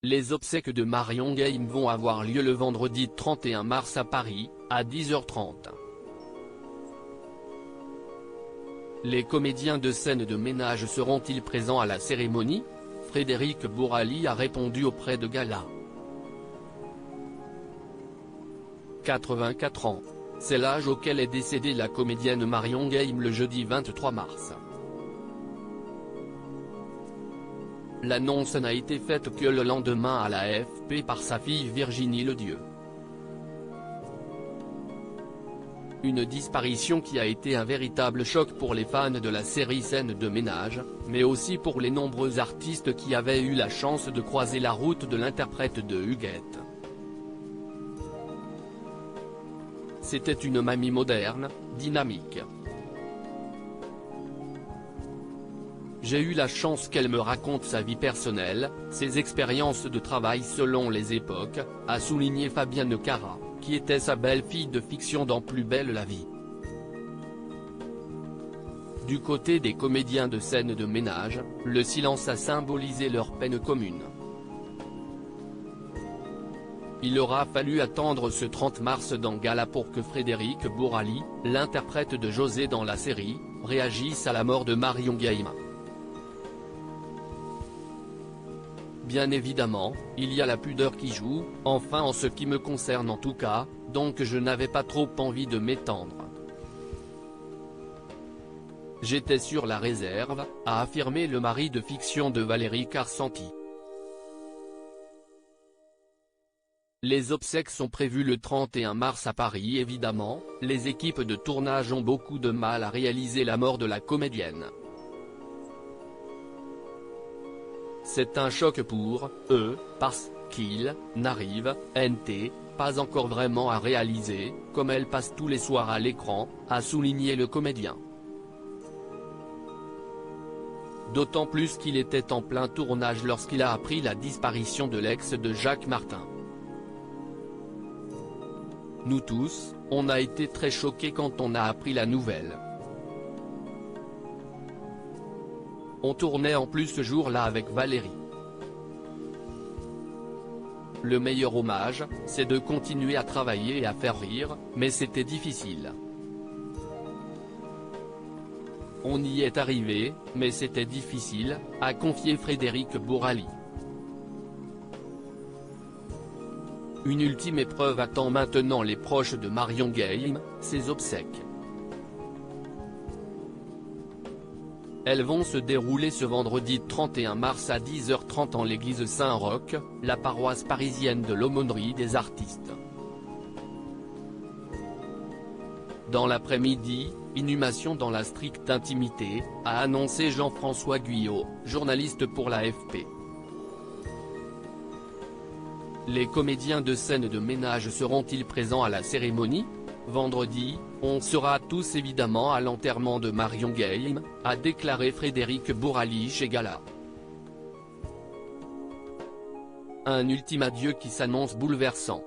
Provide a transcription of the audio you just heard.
Les obsèques de Marion Gaim vont avoir lieu le vendredi 31 mars à Paris, à 10h30. Les comédiens de scène de ménage seront-ils présents à la cérémonie? Frédéric Bourali a répondu auprès de Gala. 84 ans. C'est l'âge auquel est décédée la comédienne Marion Gaim le jeudi 23 mars. L'annonce n'a été faite que le lendemain à l'AFP par sa fille Virginie Ledieu. Une disparition qui a été un véritable choc pour les fans de la série Scène de ménage, mais aussi pour les nombreux artistes qui avaient eu la chance de croiser la route de l'interprète de Huguette. C'était une mamie moderne, dynamique. J'ai eu la chance qu'elle me raconte sa vie personnelle, ses expériences de travail selon les époques, a souligné Fabienne Cara, qui était sa belle-fille de fiction dans Plus belle la vie. Du côté des comédiens de scène de ménage, le silence a symbolisé leur peine commune. Il aura fallu attendre ce 30 mars dans Gala pour que Frédéric Bourali, l'interprète de José dans la série, réagisse à la mort de Marion Gaim. Bien évidemment, il y a la pudeur qui joue, enfin en ce qui me concerne en tout cas, donc je n'avais pas trop envie de m'étendre. J'étais sur la réserve, a affirmé le mari de fiction de Valérie Carcenti. Les obsèques sont prévues le 31 mars à Paris évidemment, les équipes de tournage ont beaucoup de mal à réaliser la mort de la comédienne. C'est un choc pour eux, parce qu'ils n'arrivent pas encore vraiment à réaliser, comme elle passe tous les soirs à l'écran, a souligné le comédien. D'autant plus qu'il était en plein tournage lorsqu'il a appris la disparition de l'ex de Jacques Martin. Nous tous, on a été très choqués quand on a appris la nouvelle. On tournait en plus ce jour-là avec Valérie. Le meilleur hommage, c'est de continuer à travailler et à faire rire, mais c'était difficile. On y est arrivé, mais c'était difficile, a confié Frédéric Bourali. Une ultime épreuve attend maintenant les proches de Marion Gaim, ses obsèques. Elles vont se dérouler ce vendredi 31 mars à 10h30 en l'église Saint-Roch, la paroisse parisienne de l'Aumônerie des artistes. Dans l'après-midi, inhumation dans la stricte intimité, a annoncé Jean-François Guyot, journaliste pour l'AFP. Les comédiens de scène de ménage seront-ils présents à la cérémonie? Vendredi, on sera tous évidemment à l'enterrement de Marion Gaim, a déclaré Frédéric Bourali chez Gala. Un ultime adieu qui s'annonce bouleversant.